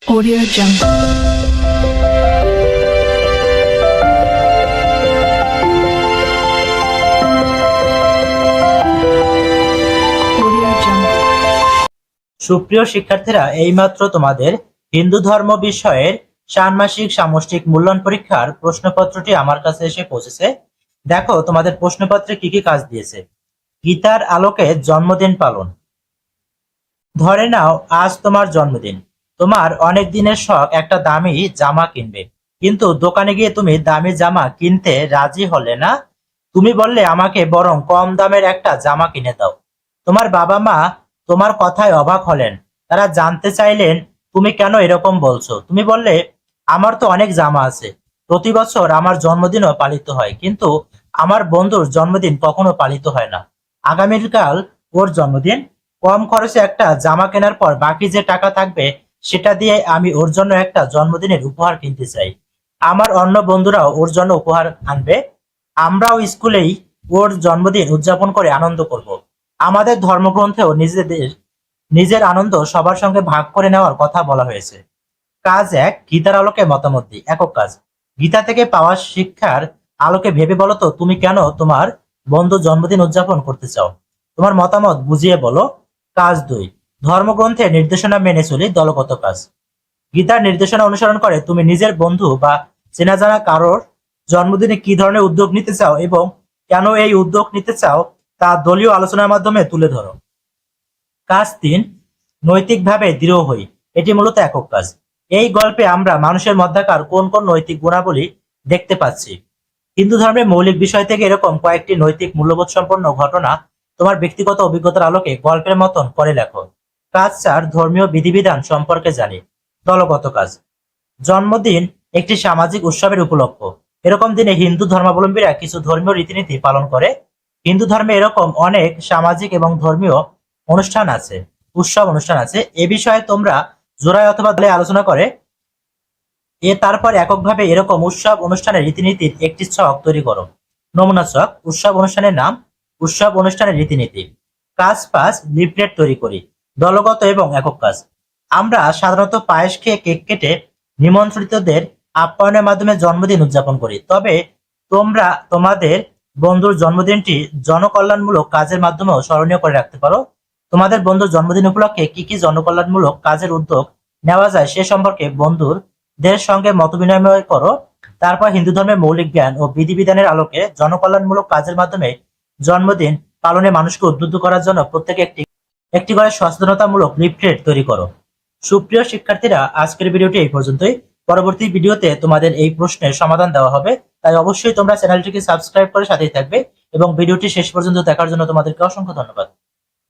Audio Jungle. Audio Jungle. সুপ্রিয় শিক্ষার্থীরা, এইমাত্র তোমাদের হিন্দু ধর্ম বিষয়ের ষান্মাসিক সামষ্টিক মূল্যায়ন পরীক্ষার প্রশ্নপত্রটি আমার কাছে এসে পৌঁছেছে। দেখো তোমাদের প্রশ্নপত্রে কি কি কাজ দিয়েছে। গীতার আলোকে জন্মদিন পালন। ধরে নাও আজ তোমার জন্মদিন, তোমার অনেক দিনের শখ একটা দামি জামা কিনবে, কিন্তু দোকানে গিয়ে তুমি দামি জামা কিনতে রাজি হলে না। তুমি বললে আমাকে বরং কম দামের একটা জামা কিনে দাও। তোমার বাবা মা তোমার কথায় অবাক হলেন। তারা জানতে চাইলেন তুমি কেন এরকম বলছো। তুমি বললে আমার তো অনেক জামা আছে, প্রতি বছর আমার জন্মদিনও পালিত হয়, কিন্তু আমার বন্ধুর জন্মদিন কখনো পালিত হয় না। আগামীকাল ওর জন্মদিন, কম খরচে একটা জামা কেনার পর বাকি যে টাকা থাকবে সেটা দিয়ে আমি ওর জন্য একটা জন্মদিনের উপহার কিনতে চাই। আমার অন্য বন্ধুরাও ওর জন্য উপহার আনবে। আমরাও স্কুলেই ওর জন্মদিন উদযাপন করে আনন্দ করব। আমাদের ধর্মগ্রন্থেও নিজের আনন্দ সবার সঙ্গে ভাগ করে নেওয়ার কথা বলা হয়েছে। কাজ ১, গীতার আলোকে মতামত দিই। একক কাজ, গীতা থেকে পাওয়া শিক্ষার আলোকে ভেবে বলো তো তুমি কেন তোমার বন্ধুর জন্মদিন উদযাপন করতে চাও। তোমার মতামত বুঝিয়ে বলো। কাজ ২, ধর্মগ্রন্থের নির্দেশনা মেনে চলি। দলগত কাজ, গীতার নির্দেশনা অনুসরণ করে তুমি নিজের বন্ধু বা চেনা জানা কারোর জন্মদিনে কি ধরনের উদ্যোগ নিতে চাও এবং কেন এই উদ্যোগ নিতে চাও তা দলীয় আলোচনার মাধ্যমে তুলে ধরো। কাজ ৩, নৈতিকভাবে দৃঢ় হই। এটি মূলত একক কাজ। এই গল্পে আমরা মানুষের মধ্যকার কোন কোন নৈতিক গুণাবলী দেখতে পাচ্ছি। হিন্দু ধর্মের মৌলিক বিষয় থেকে এরকম কয়েকটি নৈতিক মূল্যবোধ সম্পন্ন ঘটনা তোমার ব্যক্তিগত অভিজ্ঞতার আলোকে গল্পের মতন করে লেখো। কাজ ৪, ধর্মীয় বিধিবিধান সম্পর্কে জানি। দলগত কাজ, জন্মদিন একটি সামাজিক উৎসবের উপলক্ষ। এরকম দিনে হিন্দু ধর্মাবলম্বীরা কিছু ধর্মীয় রীতিনীতি পালন করে। হিন্দু ধর্মে এরকম অনেক সামাজিক এবং ধর্মীয় অনুষ্ঠান আছে, উৎসব অনুষ্ঠান আছে। এ বিষয়ে তোমরা জোড়ায় অথবা দলে আলোচনা করে তারপর এককভাবে এরকম উৎসব অনুষ্ঠানের রীতিনীতির একটি ছক তৈরি করো। নমুনা ছক, উৎসব অনুষ্ঠানের নাম, উৎসব অনুষ্ঠানের রীতিনীতি। কাজ ৫, লিফলেট তৈরি করি। দলগত এবং একক কাজ, আমরা সাধারণত পায়েস খেয়ে কেক কেটে নিমন্ত্রিতদের আপ্যায়নের মাধ্যমে জন্মদিন উদযাপন করি। তবে তোমরা তোমাদের বন্ধুর জন্মদিনটি জনকল্যাণমূলক কাজের মাধ্যমেও স্মরণীয় করে রাখতে পারো। তোমাদের বন্ধুর জন্মদিন উপলক্ষে কি কি জনকল্যাণমূলক কাজের উদ্যোগ নেওয়া যায় সে সম্পর্কে বন্ধুদের সঙ্গে মতবিনিময় করো। তারপর হিন্দু ধর্মের মৌলিক জ্ঞান ও বিধিবিধানের আলোকে জনকল্যাণমূলক কাজের মাধ্যমে জন্মদিন পালনে মানুষকে উদ্বুদ্ধ করার জন্য প্রত্যেকে একটি করে সচেতনতামূলক লিফলেট তৈরি করো। সুপ্রিয় শিক্ষার্থীরা, আজকের ভিডিওটি এই পর্যন্তই। পরবর্তী ভিডিওতে তোমাদের এই প্রশ্নের সমাধান দেওয়া হবে, তাই অবশ্যই তোমরা চ্যানেলটিকে সাবস্ক্রাইব করে সাথেই থাকবে এবং ভিডিওটি শেষ পর্যন্ত দেখার জন্য তোমাদেরকে অসংখ্য ধন্যবাদ।